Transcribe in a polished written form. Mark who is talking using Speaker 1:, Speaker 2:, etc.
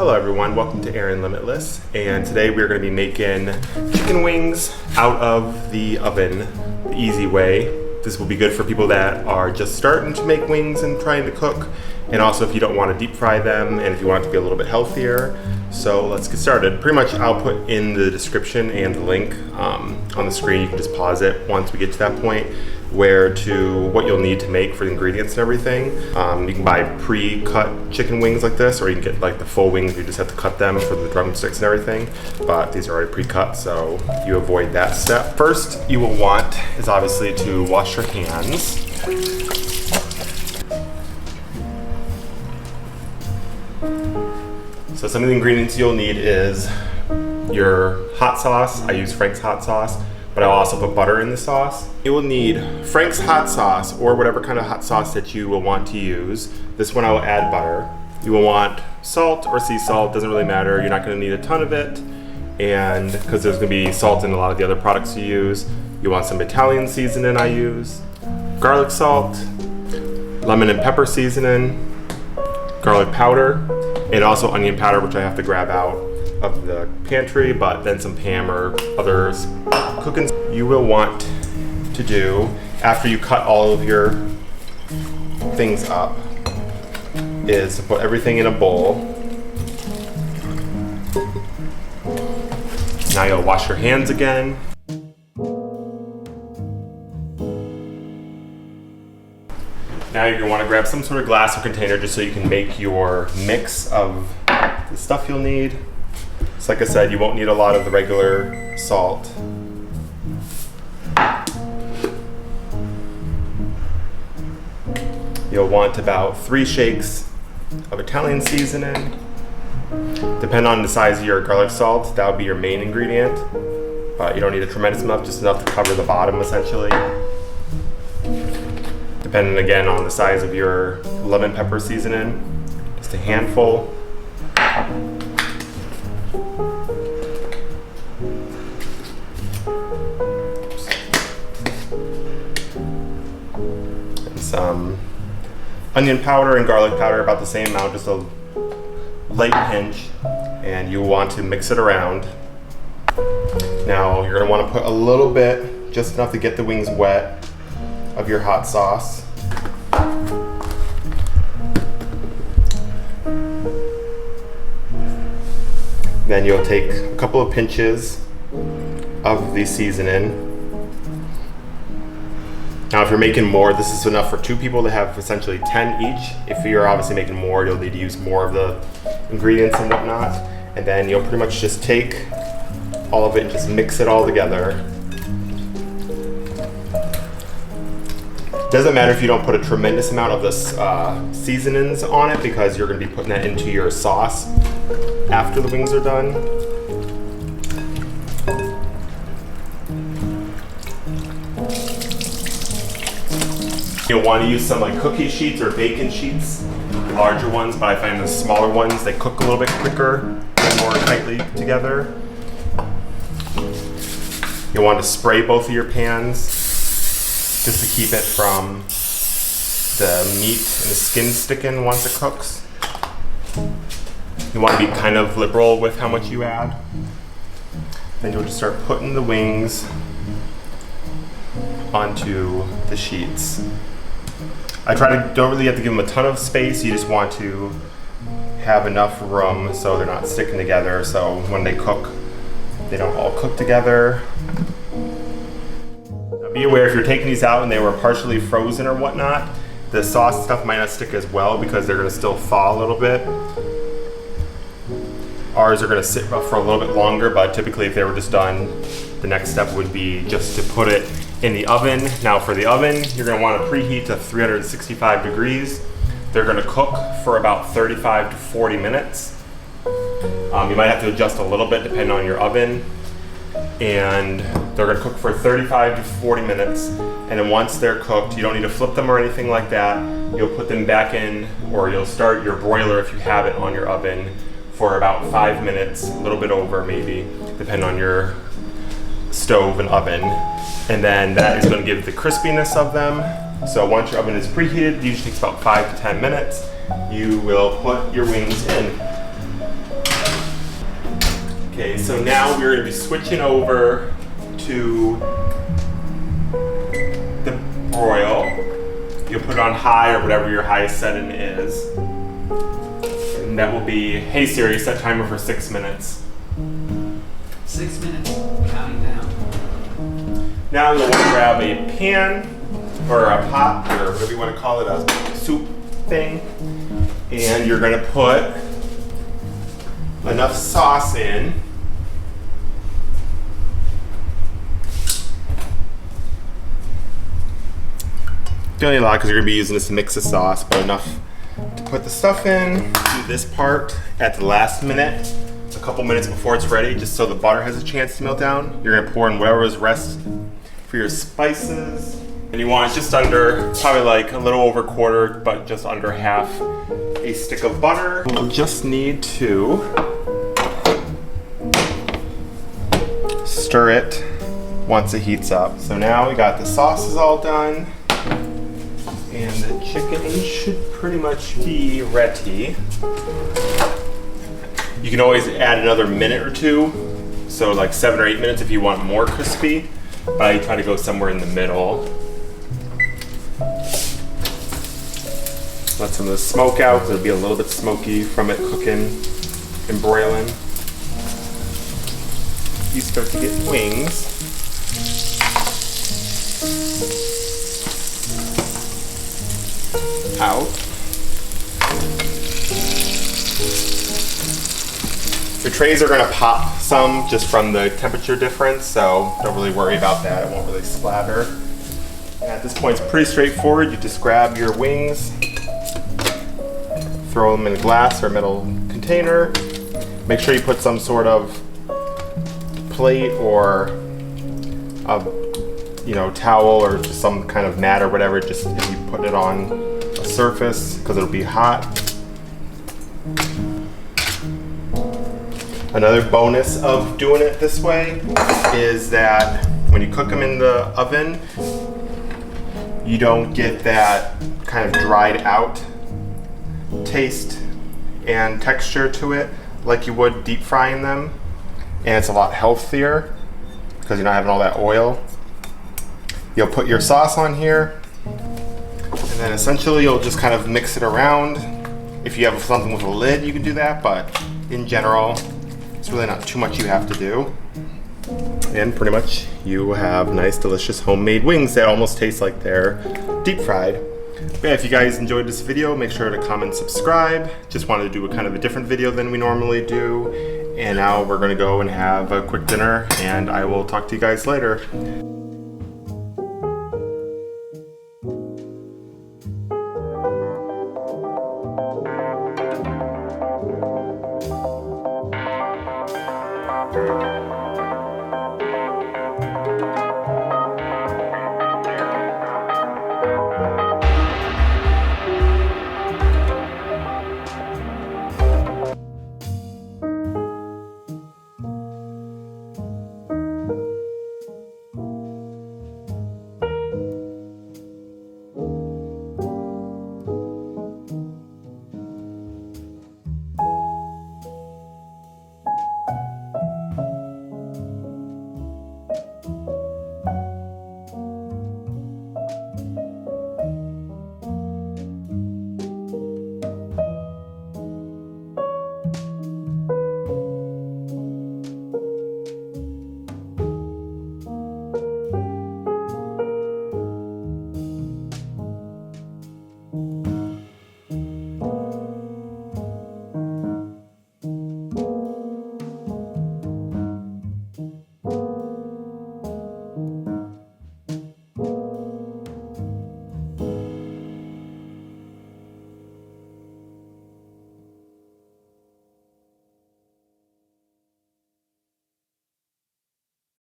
Speaker 1: Hello everyone, welcome to Aaron Limitless, and today we're going to be making chicken wings out of the oven the easy way. This will be good for people that are just starting to make wings and trying to cook, and also if you don't want to deep fry them and if you want it to be a little bit healthier. So let's get started. Pretty much I'll put in the description and the link on the screen. You can just pause it once we get to that point, what you'll need to make for the ingredients and everything. You can buy pre-cut chicken wings like this, or you can get like the full wings. You just have to cut them for the drumsticks and everything, but these are already pre-cut, so you avoid that step. First you will want is obviously to wash your hands. So some of the ingredients you'll need is your hot sauce. I use Frank's hot sauce, but I'll also put butter in the sauce. You will need Frank's hot sauce or whatever kind of hot sauce that you will want to use. This one I will add butter. You will want salt or sea salt, doesn't really matter. You're not gonna need a ton of it, and because there's gonna be salt in a lot of the other products you use. You want some Italian seasoning I use, garlic salt, lemon and pepper seasoning, garlic powder, and also onion powder, which I have to grab out of the pantry, but then some Pam or others cooking. You will want to do, after you cut all of your things up, is to put everything in a bowl. Now you'll wash your hands again. Now you're gonna wanna grab some sort of glass or container just so you can make your mix of the stuff you'll need. So like I said, you won't need a lot of the regular salt. You'll want about 3 shakes of Italian seasoning. Depending on the size of your garlic salt, that would be your main ingredient. But you don't need a tremendous amount, just enough to cover the bottom essentially. Depending again on the size of your lemon pepper seasoning, just a handful. And some onion powder and garlic powder, about the same amount, just a light pinch, and you want to mix it around. Now you're gonna want to put a little bit, just enough to get the wings wet, of your hot sauce. Then you'll take a couple of pinches of the seasoning. Now if you're making more, this is enough for 2 people to have essentially 10 each. If you're obviously making more, you'll need to use more of the ingredients and whatnot. And then you'll pretty much just take all of it and just mix it all together. Doesn't matter if you don't put a tremendous amount of the seasonings on it, because you're going to be putting that into your sauce after the wings are done. You'll want to use some like cookie sheets or bacon sheets, larger ones, but I find the smaller ones, they cook a little bit quicker and more tightly together. You'll want to spray both of your pans just to keep it from the meat and the skin sticking once it cooks. You want to be kind of liberal with how much you add. Then you'll just start putting the wings onto the sheets. Don't really have to give them a ton of space. You just want to have enough room so they're not sticking together, so when they cook, they don't all cook together. Be aware, if you're taking these out and they were partially frozen or whatnot, the sauce stuff might not stick as well because they're going to still thaw a little bit. Ours are going to sit for a little bit longer, but typically if they were just done, the next step would be just to put it in the oven. Now for the oven, you're going to want to preheat to 365 degrees. They're going to cook for about 35 to 40 minutes. You might have to adjust a little bit depending on your oven. And they're going to cook for 35 to 40 minutes, and then once they're cooked, you don't need to flip them or anything like that. You'll put them back in, or you'll start your broiler if you have it on your oven for about 5 minutes, a little bit over maybe, depending on your stove and oven. And then that is going to give the crispiness of them. So once your oven is preheated, it usually takes about 5 to 10 minutes. You will put your wings in. Okay, so now we're going to be switching over to the broil. You'll put it on high or whatever your highest setting is. And that will be, hey Siri, set timer for 6 minutes.
Speaker 2: 6 minutes, counting down.
Speaker 1: Now you'll want to grab a pan or a pot or whatever you want to call it, a soup thing. And you're going to put enough sauce in. Don't need a lot because you're going to be using this to mix the sauce, but enough to put the stuff in. Do this part at the last minute, a couple minutes before it's ready, just so the butter has a chance to melt down. You're going to pour in whatever is rest for your spices. And you want just under, probably like a little over a quarter, but just under half a stick of butter. We'll just need to stir it once it heats up. So now we got the sauces all done. And the chicken should pretty much be ready. You can always add another minute or two. So like 7 or 8 minutes if you want more crispy. But I try to go somewhere in the middle. Let some of the smoke out because it'll be a little bit smoky from it cooking and broiling. You start to get wings. Out. The trays are going to pop some just from the temperature difference, so don't really worry about that. It won't really splatter. And at this point, it's pretty straightforward. You just grab your wings, throw them in a glass or metal container. Make sure you put some sort of plate or a towel or just some kind of mat or whatever. Just if you put it on a surface because it'll be hot. Another bonus of doing it this way is that when you cook them in the oven, you don't get that kind of dried out taste and texture to it like you would deep frying them. And it's a lot healthier because you're not having all that oil. You'll put your sauce on here, and then essentially you'll just kind of mix it around. If you have something with a lid, you can do that, but in general, it's really not too much you have to do. And pretty much you have nice, delicious homemade wings that almost taste like they're deep fried. But yeah, if you guys enjoyed this video, make sure to comment, subscribe. Just wanted to do a kind of a different video than we normally do. And now we're gonna go and have a quick dinner, and I will talk to you guys later.